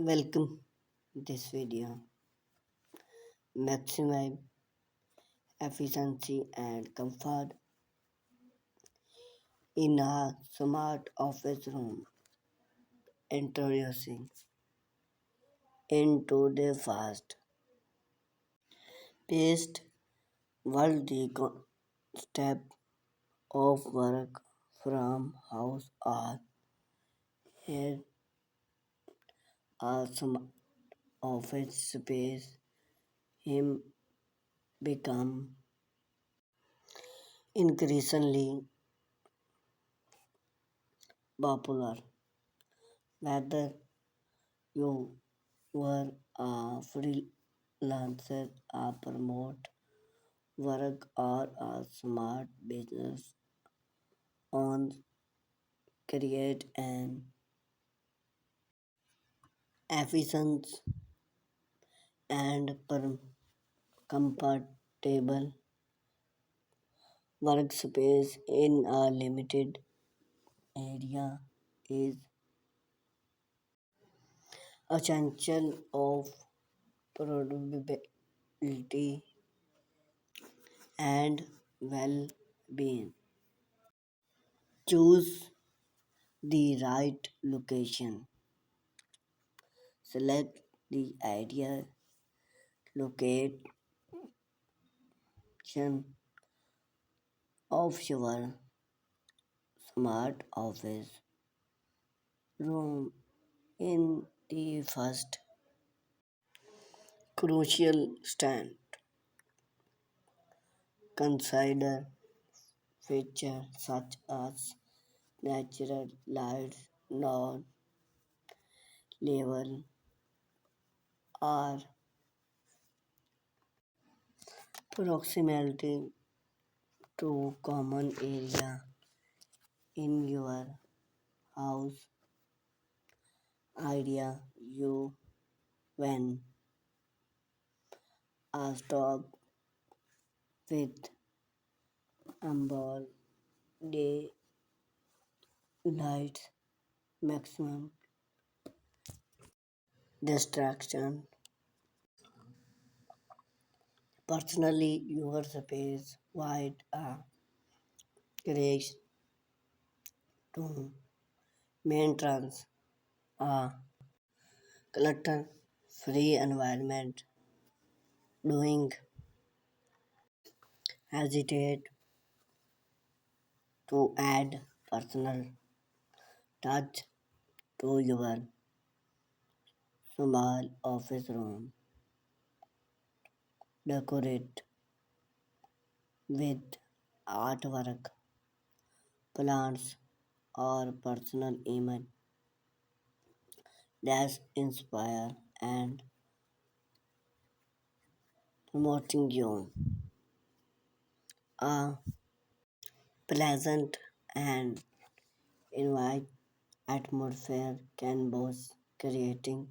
Welcome this video. Maximize efficiency and comfort in a smart office room. Introducing into the fast paced world the step of work from house or here a smart office space him become increasingly popular whether you were a freelancer, a promote work, or a smart business on create an efficient and comfortable workspace in a limited area is essential of productivity and well-being. Choose the right location. Select the ideal location of your smart office room in the first crucial stand. Consider features such as natural light, non level, or proximity to common area in your house. Idea you when a stop with ambient day lights, maximum distraction. Personally, your space wide grace to maintenance a clutter-free environment. Doing hesitate to add personal touch to your small office room. Decorate with artwork, plants, or personal image that inspire and promoting you. A pleasant and invite atmosphere can boost creating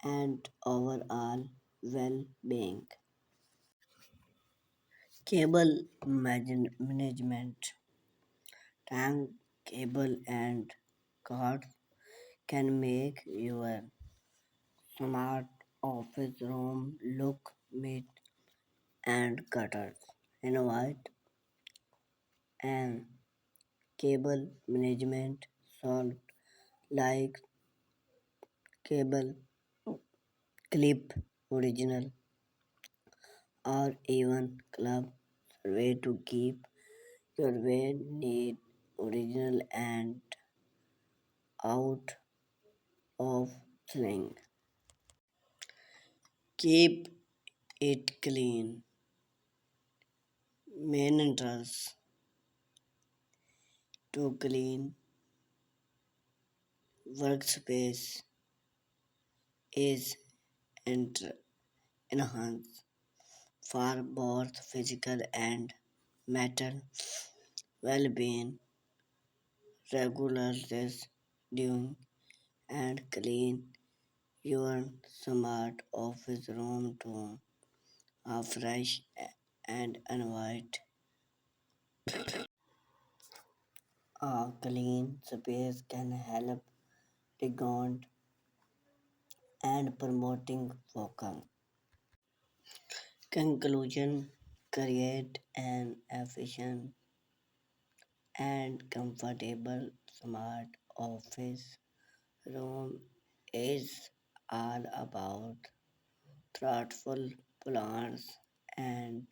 and overall well-being. Cable management, tank cable and cords can make your smart office room look neat and cluttered. Invite and cable management solved like cable clip original or even club way to keep your way neat original and out of sling. Keep it clean. Main entrance to clean workspace is ent- enhanced for both physical and mental well-being. Regular doing and clean your smart office room to a fresh and invite a clean space can help regard and promoting focus. Conclusion: create an efficient and comfortable smart office room is all about thoughtful plans and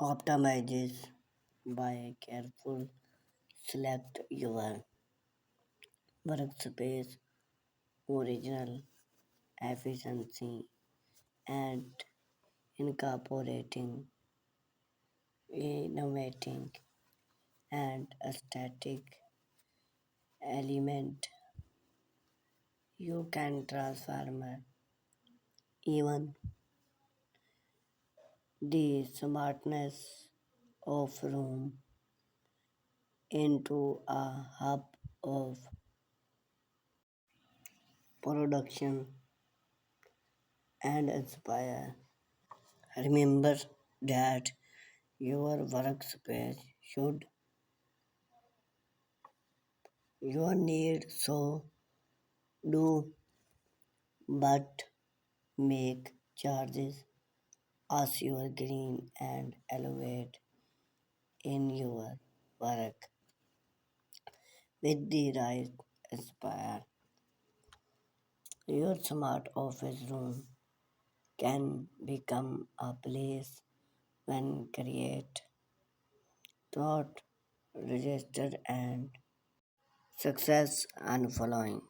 optimizes by careful select your workspace original efficiency and incorporating innovating and aesthetic element you can transform even the smartness of room into a hub of production and inspire. Remember that your workspace should your need so do but make charges as your green and elevate in your work with the right inspire. Your smart office room can become a place when create thought registered and success and following.